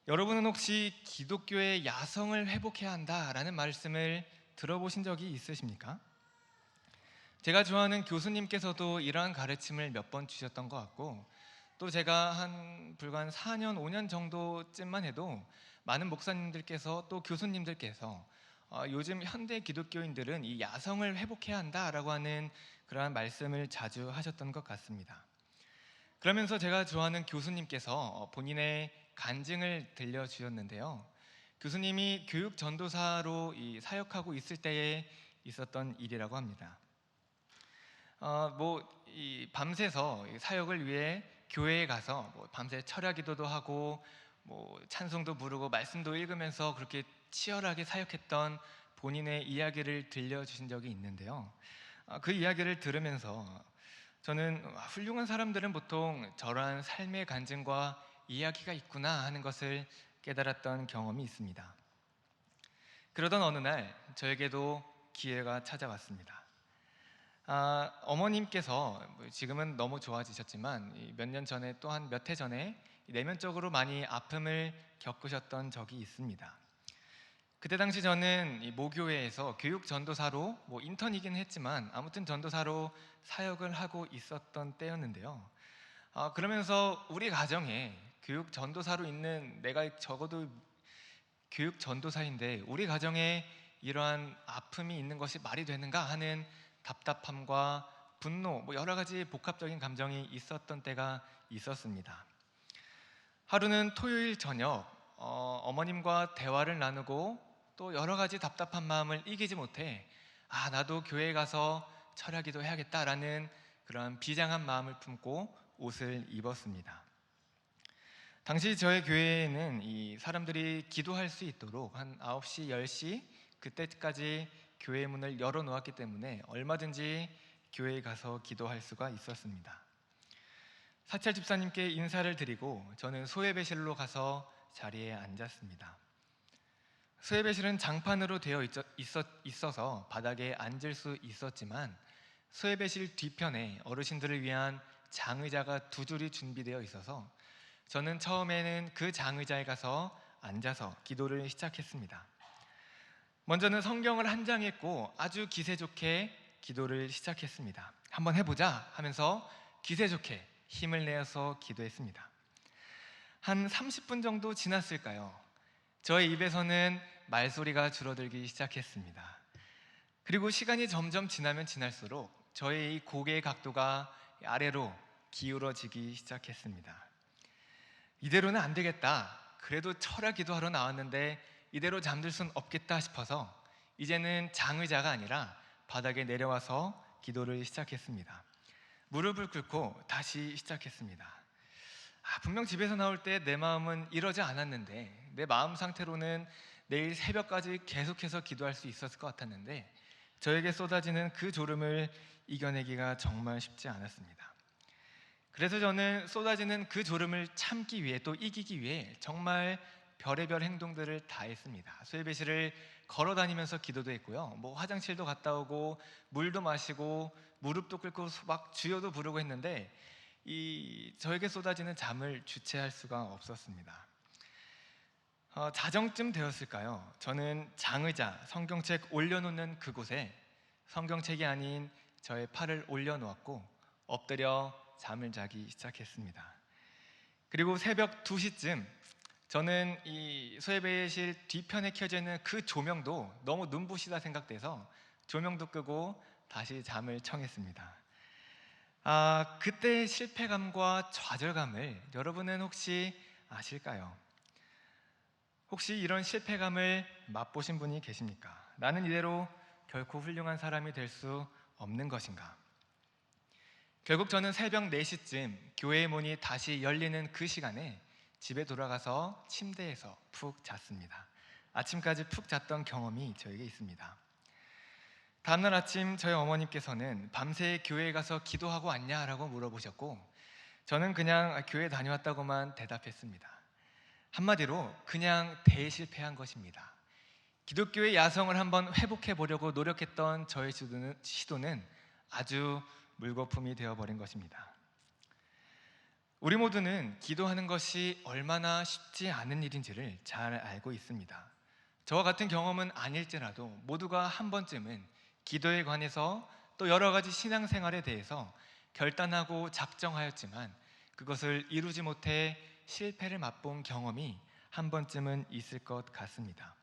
여러분은 혹시 기독교의 야성을 회복해야 한다라는 말씀을 들어보신 적이 있으십니까? 제가 좋아하는 교수님께서도 이러한 가르침을 몇 번 주셨던 것 같고, 또 제가 불과 한 4년, 5년 정도쯤만 해도 많은 목사님들께서 또 교수님들께서 요즘 현대 기독교인들은 이 야성을 회복해야 한다라고 하는 그러한 말씀을 자주 하셨던 것 같습니다. 그러면서 제가 좋아하는 교수님께서 본인의 간증을 들려주셨는데요. 교수님이 교육 전도사로 사역하고 있을 때에 있었던 일이라고 합니다. 밤새서 사역을 위해 교회에 가서 밤새 철야 기도도 하고 찬송도 부르고 말씀도 읽으면서 그렇게 치열하게 사역했던 본인의 이야기를 들려주신 적이 있는데요. 그 이야기를 들으면서 저는 훌륭한 사람들은 보통 저러한 삶의 간증과 이야기가 있구나 하는 것을 깨달았던 경험이 있습니다. 그러던 어느 날 저에게도 기회가 찾아왔습니다. 어머님께서 지금은 너무 좋아지셨지만 몇 년 전에 또한 몇 해 전에 내면적으로 많이 아픔을 겪으셨던 적이 있습니다. 그때 당시 저는 이 모교회에서 교육 전도사로 인턴이긴 했지만 아무튼 전도사로 사역을 하고 있었던 때였는데요. 그러면서 우리 가정에 교육 전도사로 있는 내가 적어도 교육 전도사인데 우리 가정에 이러한 아픔이 있는 것이 말이 되는가 하는 답답함과 분노, 여러 가지 복합적인 감정이 있었던 때가 있었습니다. 하루는 토요일 저녁 어머님과 대화를 나누고 또 여러 가지 답답한 마음을 이기지 못해 나도 교회에 가서 철야기도 해야겠다라는 그런 비장한 마음을 품고 옷을 입었습니다. 당시 저희 교회에는 이 사람들이 기도할 수 있도록 한 9시, 10시 그때까지 교회 문을 열어놓았기 때문에 얼마든지 교회에 가서 기도할 수가 있었습니다. 사찰 집사님께 인사를 드리고 저는 소예배실로 가서 자리에 앉았습니다. 소예배실은 장판으로 되어 있어서 바닥에 앉을 수 있었지만 소예배실 뒤편에 어르신들을 위한 장의자가 두 줄이 준비되어 있어서 저는 처음에는 그 장의자에 가서 앉아서 기도를 시작했습니다. 먼저는 성경을 한 장 읽고 아주 기세 좋게 기도를 시작했습니다. 한번 해보자 하면서 기세 좋게 힘을 내어서 기도했습니다. 한 30분 정도 지났을까요? 저의 입에서는 말소리가 줄어들기 시작했습니다. 그리고 시간이 점점 지나면 지날수록 저의 이 고개의 각도가 아래로 기울어지기 시작했습니다. 이대로는 안 되겠다. 그래도 철야 기도하러 나왔는데 이대로 잠들 순 없겠다 싶어서 이제는 장의자가 아니라 바닥에 내려와서 기도를 시작했습니다. 무릎을 꿇고 다시 시작했습니다. 분명 집에서 나올 때 내 마음은 이러지 않았는데 내 마음 상태로는 내일 새벽까지 계속해서 기도할 수 있었을 것 같았는데 저에게 쏟아지는 그 졸음을 이겨내기가 정말 쉽지 않았습니다. 그래서 저는 쏟아지는 그 졸음을 참기 위해 또 이기기 위해 정말 별의별 행동들을 다 했습니다. 소예배실을 걸어 다니면서 기도도 했고요. 화장실도 갔다 오고 물도 마시고 무릎도 꿇고 막 주여도 부르고 했는데 저에게 쏟아지는 잠을 주체할 수가 없었습니다. 자정쯤 되었을까요? 저는 장의자, 성경책 올려놓는 그곳에 성경책이 아닌 저의 팔을 올려놓았고 엎드려 잠을 자기 시작했습니다. 그리고 새벽 2시쯤 저는 이 소예배실 뒤편에 켜져 있는 그 조명도 너무 눈부시다 생각돼서 조명도 끄고 다시 잠을 청했습니다. 그때의 실패감과 좌절감을 여러분은 혹시 아실까요? 혹시 이런 실패감을 맛보신 분이 계십니까? 나는 이대로 결코 훌륭한 사람이 될 수 없는 것인가? 결국 저는 새벽 4시쯤 교회의 문이 다시 열리는 그 시간에 집에 돌아가서 침대에서 푹 잤습니다. 아침까지 푹 잤던 경험이 저에게 있습니다. 다음날 아침 저희 어머님께서는 밤새 교회에 가서 기도하고 왔냐라고 물어보셨고 저는 그냥 교회 다녀왔다고만 대답했습니다. 한마디로 그냥 대실패한 것입니다. 기독교의 야성을 한번 회복해 보려고 노력했던 저의 시도는 아주 물거품이 되어버린 것입니다. 우리 모두는 기도하는 것이 얼마나 쉽지 않은 일인지를 잘 알고 있습니다. 저와 같은 경험은 아닐지라도 모두가 한 번쯤은 기도에 관해서 또 여러 가지 신앙생활에 대해서 결단하고 작정하였지만 그것을 이루지 못해 실패를 맛본 경험이 한 번쯤은 있을 것 같습니다.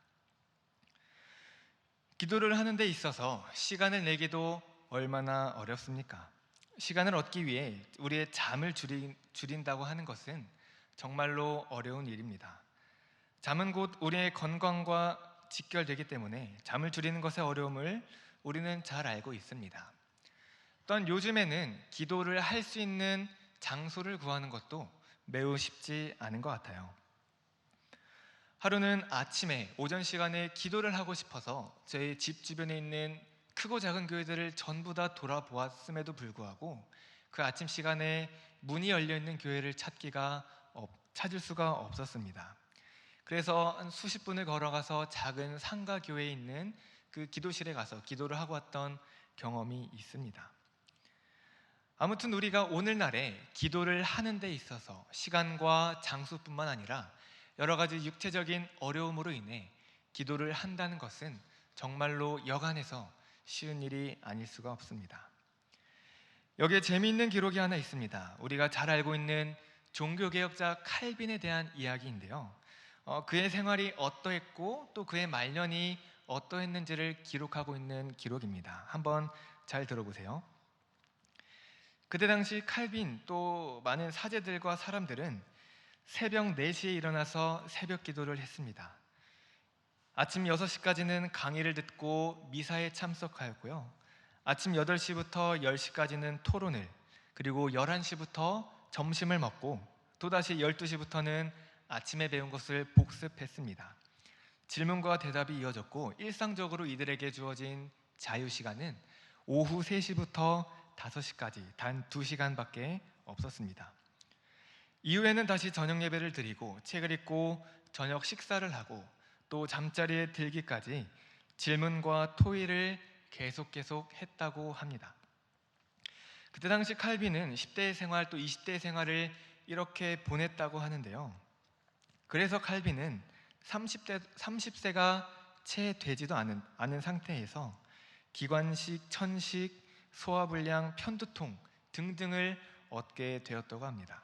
기도를 하는 데 있어서 시간을 내기도 얼마나 어렵습니까? 시간을 얻기 위해 우리의 잠을 줄인다고 하는 것은 정말로 어려운 일입니다. 잠은 곧 우리의 건강과 직결되기 때문에 잠을 줄이는 것의 어려움을 우리는 잘 알고 있습니다. 또한 요즘에는 기도를 할 수 있는 장소를 구하는 것도 매우 쉽지 않은 것 같아요. 하루는 아침에 오전 시간에 기도를 하고 싶어서 저희 집 주변에 있는 크고 작은 교회들을 전부 다 돌아보았음에도 불구하고 그 아침 시간에 문이 열려 있는 교회를 찾을 수가 없었습니다. 그래서 한 수십 분을 걸어가서 작은 상가 교회에 있는 그 기도실에 가서 기도를 하고 왔던 경험이 있습니다. 아무튼 우리가 오늘날에 기도를 하는 데 있어서 시간과 장소뿐만 아니라 여러 가지 육체적인 어려움으로 인해 기도를 한다는 것은 정말로 여간해서 쉬운 일이 아닐 수가 없습니다. 여기에 재미있는 기록이 하나 있습니다. 우리가 잘 알고 있는 종교개혁자 칼빈에 대한 이야기인데요. 그의 생활이 어떠했고 또 그의 말년이 어떠했는지를 기록하고 있는 기록입니다. 한번 잘 들어보세요. 그때 당시 칼빈 또 많은 사제들과 사람들은 새벽 4시에 일어나서 새벽 기도를 했습니다. 아침 6시까지는 강의를 듣고 미사에 참석하였고요. 아침 8시부터 10시까지는 토론을, 그리고 11시부터 점심을 먹고 또다시 12시부터는 아침에 배운 것을 복습했습니다. 질문과 대답이 이어졌고 일상적으로 이들에게 주어진 자유시간은 오후 3시부터 5시까지 단 2시간밖에 없었습니다. 이후에는 다시 저녁 예배를 드리고 책을 읽고 저녁 식사를 하고 또 잠자리에 들기까지 질문과 토의를 계속 했다고 합니다. 그때 당시 칼빈은 10대의 생활 또 20대의 생활을 이렇게 보냈다고 하는데요. 그래서 칼빈은 30세가 채 되지도 않은 상태에서 기관식, 천식, 소화불량, 편두통 등등을 얻게 되었다고 합니다.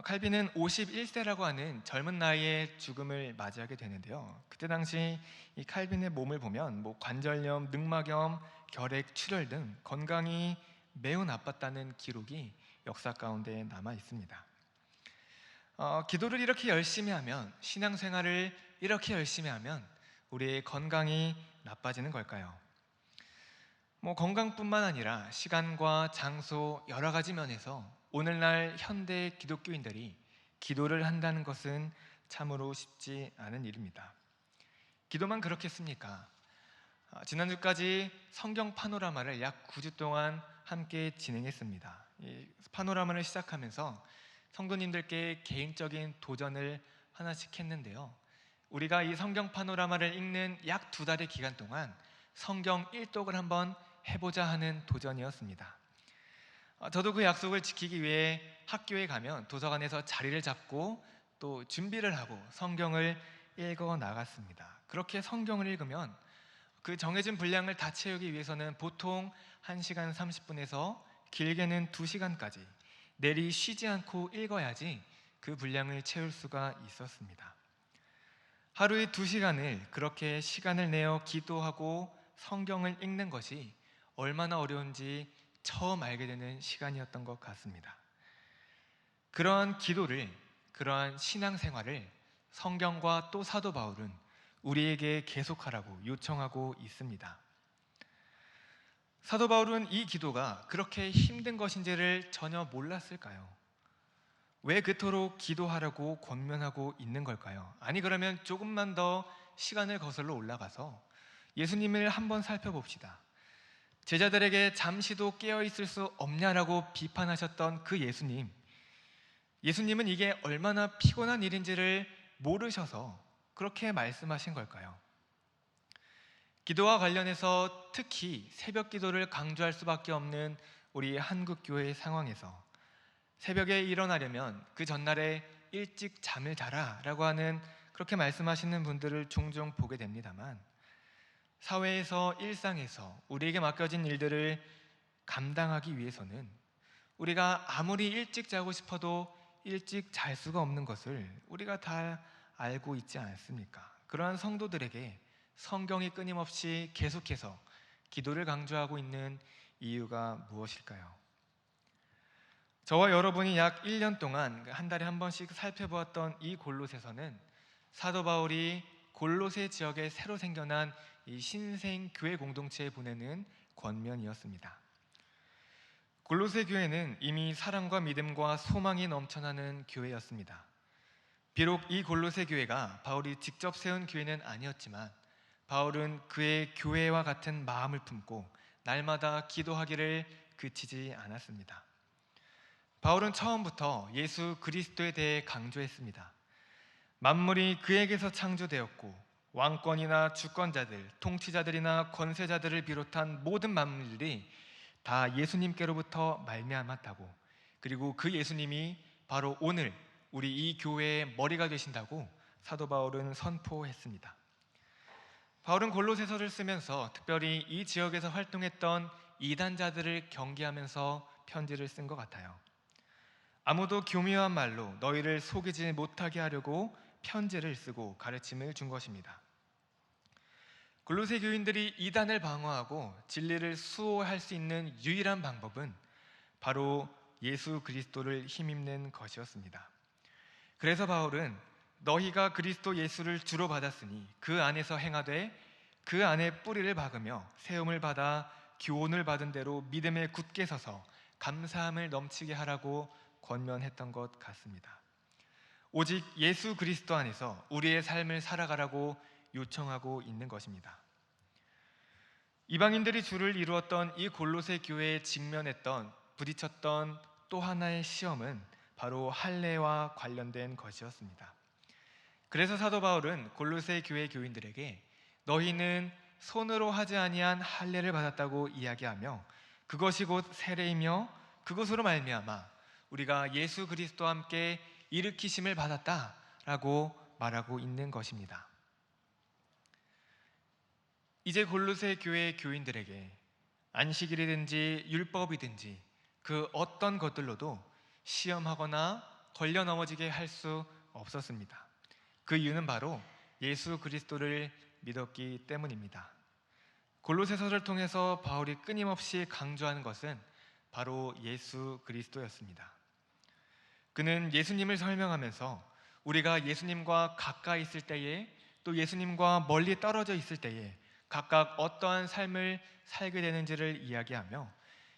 칼빈은 51세라고 하는 젊은 나이에 죽음을 맞이하게 되는데요. 그때 당시 이 칼빈의 몸을 보면 관절염, 늑막염, 결핵, 출혈 등 건강이 매우 나빴다는 기록이 역사 가운데 남아 있습니다. 기도를 이렇게 열심히 하면, 신앙생활을 이렇게 열심히 하면 우리의 건강이 나빠지는 걸까요? 건강뿐만 아니라 시간과 장소 여러 가지 면에서 오늘날 현대 기독교인들이 기도를 한다는 것은 참으로 쉽지 않은 일입니다. 기도만 그렇겠습니까? 지난주까지 성경 파노라마를 약 9주 동안 함께 진행했습니다. 이 파노라마를 시작하면서 성도님들께 개인적인 도전을 하나씩 했는데요. 우리가 이 성경 파노라마를 읽는 약 2달의 기간 동안 성경 1독을 한번 해보자 하는 도전이었습니다. 저도 그 약속을 지키기 위해 학교에 가면 도서관에서 자리를 잡고 또 준비를 하고 성경을 읽어 나갔습니다. 그렇게 성경을 읽으면 그 정해진 분량을 다 채우기 위해서는 보통 1시간 30분에서 길게는 2시간까지 내리 쉬지 않고 읽어야지 그 분량을 채울 수가 있었습니다. 하루에 2시간을 그렇게 시간을 내어 기도하고 성경을 읽는 것이 얼마나 어려운지 처음 알게 되는 시간이었던 것 같습니다. 그러한 기도를, 그러한 신앙생활을 성경과 또 사도 바울은 우리에게 계속하라고 요청하고 있습니다. 사도 바울은 이 기도가 그렇게 힘든 것인지를 전혀 몰랐을까요? 왜 그토록 기도하라고 권면하고 있는 걸까요? 아니 그러면 조금만 더 시간을 거슬러 올라가서 예수님을 한번 살펴봅시다. 제자들에게 잠시도 깨어있을 수 없냐라고 비판하셨던 그 예수님은 이게 얼마나 피곤한 일인지를 모르셔서 그렇게 말씀하신 걸까요? 기도와 관련해서 특히 새벽 기도를 강조할 수밖에 없는 우리 한국교회의 상황에서 새벽에 일어나려면 그 전날에 일찍 잠을 자라라고 하는 그렇게 말씀하시는 분들을 종종 보게 됩니다만, 사회에서 일상에서 우리에게 맡겨진 일들을 감당하기 위해서는 우리가 아무리 일찍 자고 싶어도 일찍 잘 수가 없는 것을 우리가 다 알고 있지 않습니까? 그러한 성도들에게 성경이 끊임없이 계속해서 기도를 강조하고 있는 이유가 무엇일까요? 저와 여러분이 약 1년 동안 한 달에 한 번씩 살펴보았던 이 골로새서는 사도 바울이 골로새 지역에 새로 생겨난 이 신생 교회 공동체에 보내는 권면이었습니다. 골로새 교회는 이미 사랑과 믿음과 소망이 넘쳐나는 교회였습니다. 비록 이 골로새 교회가 바울이 직접 세운 교회는 아니었지만 바울은 그의 교회와 같은 마음을 품고 날마다 기도하기를 그치지 않았습니다. 바울은 처음부터 예수 그리스도에 대해 강조했습니다. 만물이 그에게서 창조되었고 왕권이나 주권자들, 통치자들이나 권세자들을 비롯한 모든 만물들이 다 예수님께로부터 말미암았다고, 그리고 그 예수님이 바로 오늘 우리 이 교회의 머리가 되신다고 사도 바울은 선포했습니다. 바울은 골로새서를 쓰면서 특별히 이 지역에서 활동했던 이단자들을 경계하면서 편지를 쓴 것 같아요. 아무도 교묘한 말로 너희를 속이지 못하게 하려고 편지를 쓰고 가르침을 준 것입니다. 골로새 교인들이 이단을 방어하고 진리를 수호할 수 있는 유일한 방법은 바로 예수 그리스도를 힘입는 것이었습니다. 그래서 바울은 너희가 그리스도 예수를 주로 받았으니 그 안에서 행하되 그 안에 뿌리를 박으며 세움을 받아 교훈을 받은 대로 믿음에 굳게 서서 감사함을 넘치게 하라고 권면했던 것 같습니다. 오직 예수 그리스도 안에서 우리의 삶을 살아가라고 요청하고 있는 것입니다. 이방인들이 주를 이루었던 이 골로새 교회에 부딪혔던 또 하나의 시험은 바로 할례와 관련된 것이었습니다. 그래서 사도 바울은 골로새 교회 교인들에게 너희는 손으로 하지 아니한 할례를 받았다고 이야기하며 그것이 곧 세례이며 그것으로 말미암아 우리가 예수 그리스도와 함께 일으키심을 받았다라고 말하고 있는 것입니다. 이제 골로새 교회 교인들에게 안식일이든지 율법이든지 그 어떤 것들로도 시험하거나 걸려 넘어지게 할 수 없었습니다. 그 이유는 바로 예수 그리스도를 믿었기 때문입니다. 골로새서를 통해서 바울이 끊임없이 강조하는 것은 바로 예수 그리스도였습니다. 그는 예수님을 설명하면서 우리가 예수님과 가까이 있을 때에 또 예수님과 멀리 떨어져 있을 때에 각각 어떠한 삶을 살게 되는지를 이야기하며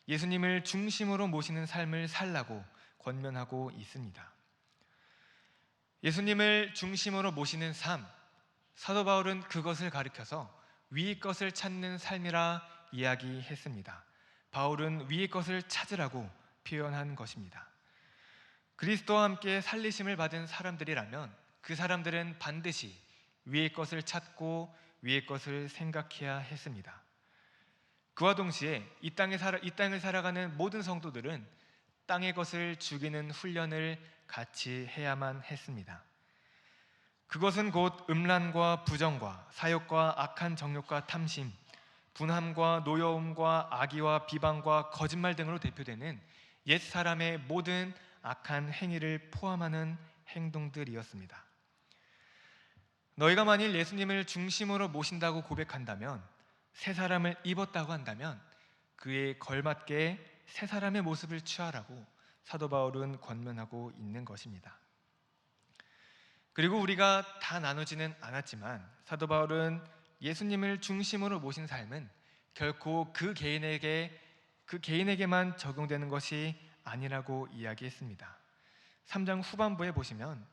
예수님을 중심으로 모시는 삶을 살라고 권면하고 있습니다. 예수님을 중심으로 모시는 삶, 사도 바울은 그것을 가리켜서 위의 것을 찾는 삶이라 이야기했습니다. 바울은 위의 것을 찾으라고 표현한 것입니다. 그리스도와 함께 살리심을 받은 사람들이라면 그 사람들은 반드시 위의 것을 찾고 위의 것을 생각해야 했습니다. 그와 동시에 이 땅을 살아가는 모든 성도들은 땅의 것을 죽이는 훈련을 같이 해야만 했습니다. 그것은 곧 음란과 부정과 사욕과 악한 정욕과 탐심, 분함과 노여움과 악의와 비방과 거짓말 등으로 대표되는 옛 사람의 모든 악한 행위를 포함하는 행동들이었습니다. 너희가 만일 예수님을 중심으로 모신다고 고백한다면, 새 사람을 입었다고 한다면 그에 걸맞게 새 사람의 모습을 취하라고 사도 바울은 권면하고 있는 것입니다. 그리고 우리가 다 나누지는 않았지만 사도 바울은 예수님을 중심으로 모신 삶은 결코 그 개인에게만 적용되는 것이 아니라고 이야기했습니다. 3장 후반부에 보시면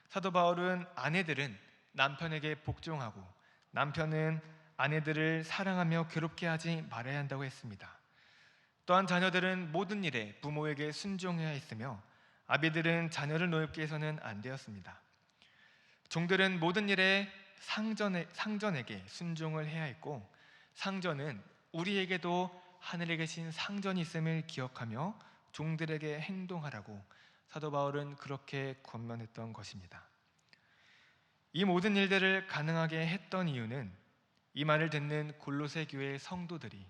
사도 바울은 아내들은 남편에게 복종하고 남편은 아내들을 사랑하며 괴롭게 하지 말아야 한다고 했습니다. 또한 자녀들은 모든 일에 부모에게 순종해야 했으며 아비들은 자녀를 노엽게 해서는 안 되었습니다. 종들은 모든 일에 상전에게 순종을 해야 했고 상전은 우리에게도 하늘에 계신 상전이 있음을 기억하며 종들에게 행동하라고 사도 바울은 그렇게 권면했던 것입니다. 이 모든 일들을 가능하게 했던 이유는 이 말을 듣는 골로새 교회 성도들이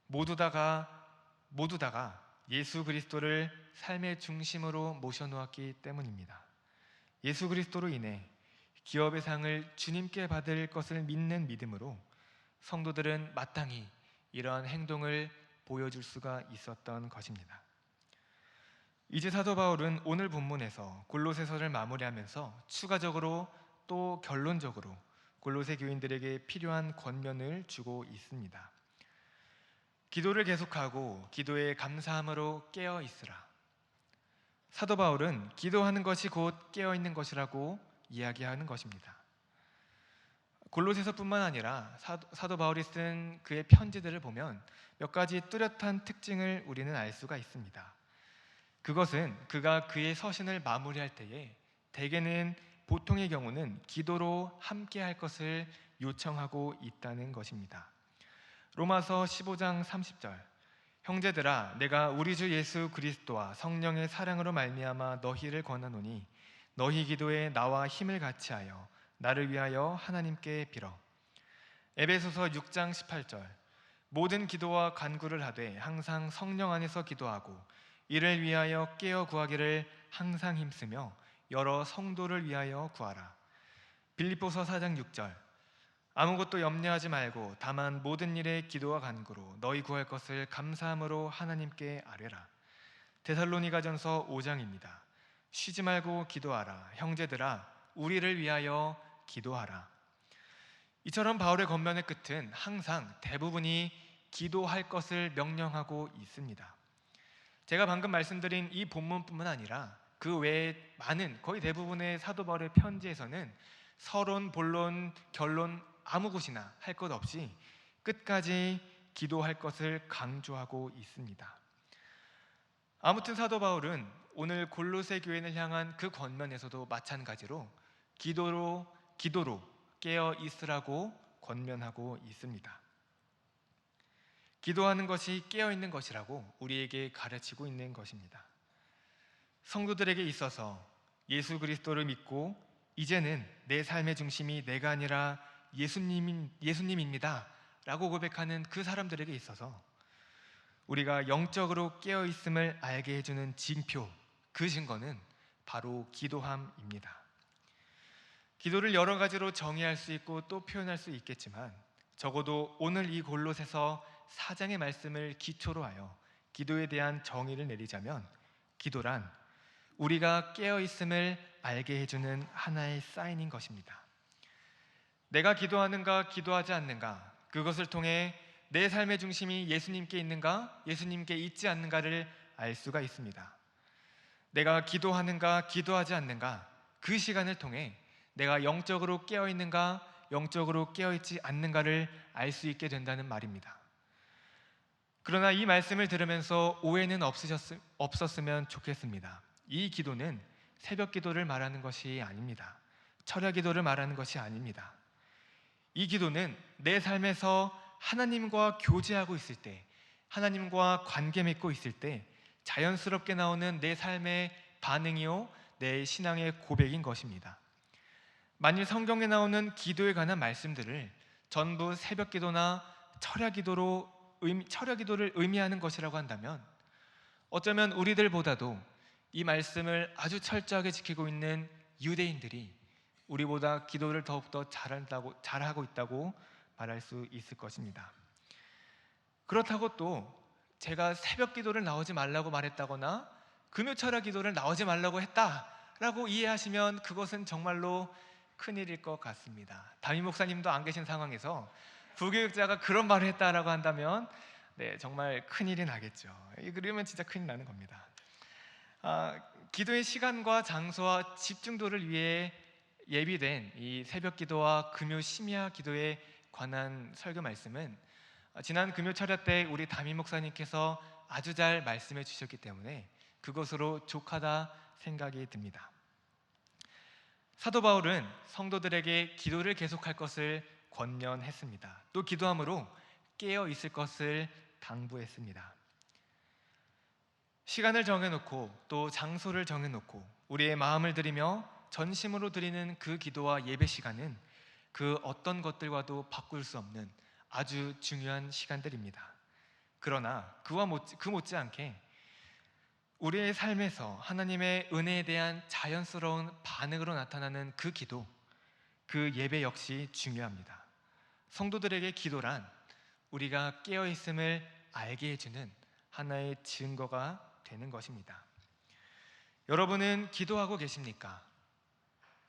모두 다가 예수 그리스도를 삶의 중심으로 모셔놓았기 때문입니다. 예수 그리스도로 인해 기업의 상을 주님께 받을 것을 믿는 믿음으로 성도들은 마땅히 이러한 행동을 보여줄 수가 있었던 것입니다. 이제 사도 바울은 오늘 본문에서 골로새서를 마무리하면서 추가적으로 또 결론적으로 골로새 교인들에게 필요한 권면을 주고 있습니다. 기도를 계속하고 기도에 감사함으로 깨어 있으라. 사도 바울은 기도하는 것이 곧 깨어 있는 것이라고 이야기하는 것입니다. 골로새서뿐만 아니라 사도 바울이 쓴 그의 편지들을 보면 몇 가지 뚜렷한 특징을 우리는 알 수가 있습니다. 그것은 그가 그의 서신을 마무리할 때에 대개는 보통의 경우는 기도로 함께 할 것을 요청하고 있다는 것입니다. 로마서 15장 30절, 형제들아 내가 우리 주 예수 그리스도와 성령의 사랑으로 말미암아 너희를 권하노니 너희 기도에 나와 힘을 같이하여 나를 위하여 하나님께 빌어. 에베소서 6장 18절, 모든 기도와 간구를 하되 항상 성령 안에서 기도하고 이를 위하여 깨어 구하기를 항상 힘쓰며 여러 성도를 위하여 구하라. 빌립보서 4장 6절, 아무것도 염려하지 말고 다만 모든 일에 기도와 간구로 너희 구할 것을 감사함으로 하나님께 아뢰라. 데살로니가전서 5장입니다. 쉬지 말고 기도하라. 형제들아 우리를 위하여 기도하라. 이처럼 바울의 권면의 끝은 항상 대부분이 기도할 것을 명령하고 있습니다. 제가 방금 말씀드린 이 본문뿐만 아니라 그 외에 많은 거의 대부분의 사도 바울의 편지에서는 서론, 본론, 결론 아무 곳이나 할 것 없이 끝까지 기도할 것을 강조하고 있습니다. 아무튼 사도 바울은 오늘 골로새 교회를 향한 그 권면에서도 마찬가지로 기도로 깨어 있으라고 권면하고 있습니다. 기도하는 것이 깨어 있는 것이라고 우리에게 가르치고 있는 것입니다. 성도들에게 있어서 예수 그리스도를 믿고 이제는 내 삶의 중심이 내가 아니라 예수님입니다 라고 고백하는 그 사람들에게 있어서 우리가 영적으로 깨어 있음을 알게 해주는 징표, 그 증거는 바로 기도함입니다. 기도를 여러 가지로 정의할 수 있고 또 표현할 수 있겠지만 적어도 오늘 이 골로새서 4장의 말씀을 기초로 하여 기도에 대한 정의를 내리자면 기도란 우리가 깨어 있음을 알게 해주는 하나의 사인인 것입니다. 내가 기도하는가 기도하지 않는가, 그것을 통해 내 삶의 중심이 예수님께 있는가 예수님께 있지 않는가를 알 수가 있습니다. 내가 기도하는가 기도하지 않는가, 그 시간을 통해 내가 영적으로 깨어 있는가 영적으로 깨어 있지 않는가를 알 수 있게 된다는 말입니다. 그러나 이 말씀을 들으면서 오해는 없었으면 좋겠습니다. 이 기도는 새벽 기도를 말하는 것이 아닙니다. 철야 기도를 말하는 것이 아닙니다. 이 기도는 내 삶에서 하나님과 교제하고 있을 때, 하나님과 관계 맺고 있을 때 자연스럽게 나오는 내 삶의 반응이요 내 신앙의 고백인 것입니다. 만일 성경에 나오는 기도에 관한 말씀들을 전부 새벽 기도나 철야 기도를 의미하는 것이라고 한다면 어쩌면 우리들보다도 이 말씀을 아주 철저하게 지키고 있는 유대인들이 우리보다 기도를 더욱더 잘하고 있다고 말할 수 있을 것입니다. 그렇다고 또 제가 새벽 기도를 나오지 말라고 말했다거나 금요철야 기도를 나오지 말라고 했다라고 이해하시면 그것은 정말로 큰일일 것 같습니다. 담임 목사님도 안 계신 상황에서 부교육자가 그런 말을 했다라고 한다면 정말 큰일이 나겠죠. 그러면 진짜 큰일 나는 겁니다. 기도의 시간과 장소와 집중도를 위해 예비된 이 새벽 기도와 금요 심야 기도에 관한 설교 말씀은 지난 금요 철야 때 우리 담임 목사님께서 아주 잘 말씀해 주셨기 때문에 그것으로 족하다 생각이 듭니다. 사도 바울은 성도들에게 기도를 계속할 것을 권면했습니다. 또 기도함으로 깨어 있을 것을 당부했습니다. 시간을 정해놓고 또 장소를 정해놓고 우리의 마음을 들이며 전심으로 드리는 그 기도와 예배 시간은 그 어떤 것들과도 바꿀 수 없는 아주 중요한 시간들입니다. 그러나 그 못지않게 우리의 삶에서 하나님의 은혜에 대한 자연스러운 반응으로 나타나는 그 기도, 그 예배 역시 중요합니다. 성도들에게 기도란 우리가 깨어있음을 알게 해주는 하나의 증거가 되는 것입니다. 여러분은 기도하고 계십니까?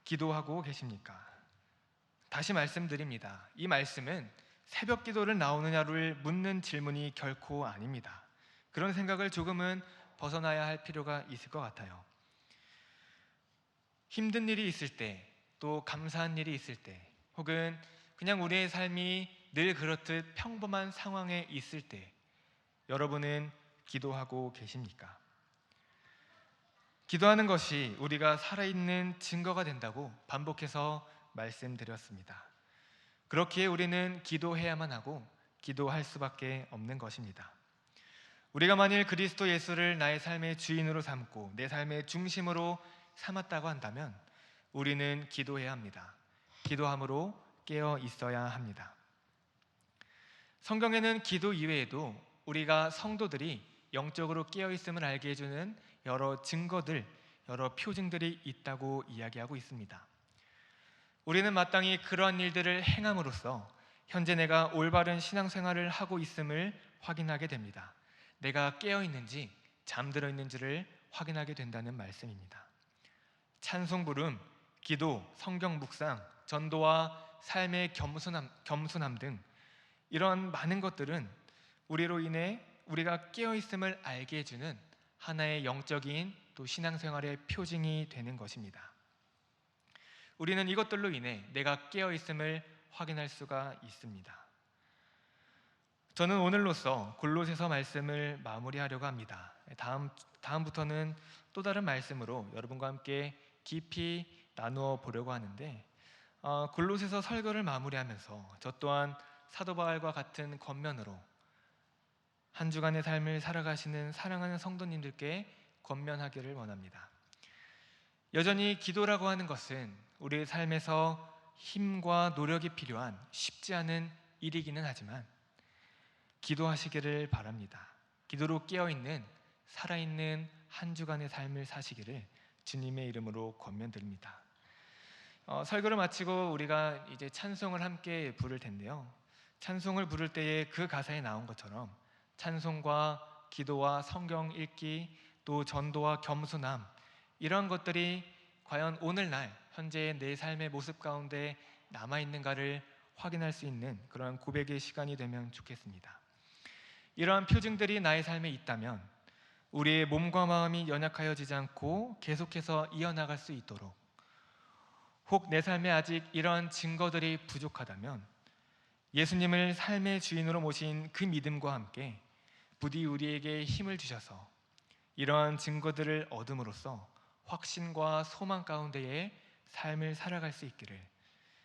기도하고 계십니까? 다시 말씀드립니다. 이 말씀은 새벽 기도를 나오느냐를 묻는 질문이 결코 아닙니다. 그런 생각을 조금은 벗어나야 할 필요가 있을 것 같아요. 힘든 일이 있을 때, 또 감사한 일이 있을 때, 혹은 그냥 우리의 삶이 늘 그렇듯 평범한 상황에 있을 때 여러분은 기도하고 계십니까? 기도하는 것이 우리가 살아있는 증거가 된다고 반복해서 말씀드렸습니다. 그렇기에 우리는 기도해야만 하고 기도할 수밖에 없는 것입니다. 우리가 만일 그리스도 예수를 나의 삶의 주인으로 삼고 내 삶의 중심으로 삼았다고 한다면 우리는 기도해야 합니다. 기도함으로 깨어 있어야 합니다. 성경에는 기도 이외에도 우리가 성도들이 영적으로 깨어 있음을 알게 해주는 여러 증거들, 여러 표징들이 있다고 이야기하고 있습니다. 우리는 마땅히 그러한 일들을 행함으로써 현재 내가 올바른 신앙생활을 하고 있음을 확인하게 됩니다. 내가 깨어 있는지 잠들어 있는지를 확인하게 된다는 말씀입니다. 찬송 부름, 기도, 성경 묵상, 전도와 삶의 겸손함 등 이런 많은 것들은 우리로 인해 우리가 깨어 있음을 알게 해주는 하나의 영적인 또 신앙생활의 표징이 되는 것입니다. 우리는 이것들로 인해 내가 깨어 있음을 확인할 수가 있습니다. 저는 오늘로써 골로새서 말씀을 마무리하려고 합니다. 다음부터는 또 다른 말씀으로 여러분과 함께 깊이 나누어 보려고 하는데, 골로새서 설교를 마무리하면서 저 또한 사도 바울과 같은 권면으로 한 주간의 삶을 살아가시는 사랑하는 성도님들께 권면하기를 원합니다. 여전히 기도라고 하는 것은 우리의 삶에서 힘과 노력이 필요한 쉽지 않은 일이기는 하지만 기도하시기를 바랍니다. 기도로 깨어있는 살아있는 한 주간의 삶을 사시기를 주님의 이름으로 권면드립니다. 설교를 마치고 우리가 이제 찬송을 함께 부를 텐데요. 찬송을 부를 때에 그 가사에 나온 것처럼 찬송과 기도와 성경 읽기, 또 전도와 겸손함, 이러한 것들이 과연 오늘날 현재의 내 삶의 모습 가운데 남아있는가를 확인할 수 있는 그런 고백의 시간이 되면 좋겠습니다. 이러한 표징들이 나의 삶에 있다면 우리의 몸과 마음이 연약하여지지 않고 계속해서 이어나갈 수 있도록, 혹 내 삶에 아직 이러한 증거들이 부족하다면 예수님을 삶의 주인으로 모신 그 믿음과 함께 부디 우리에게 힘을 주셔서 이러한 증거들을 얻음으로써 확신과 소망 가운데에 삶을 살아갈 수 있기를,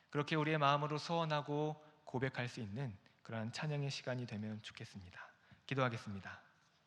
그렇게 우리의 마음으로 소원하고 고백할 수 있는 그러한 찬양의 시간이 되면 좋겠습니다. 기도하겠습니다.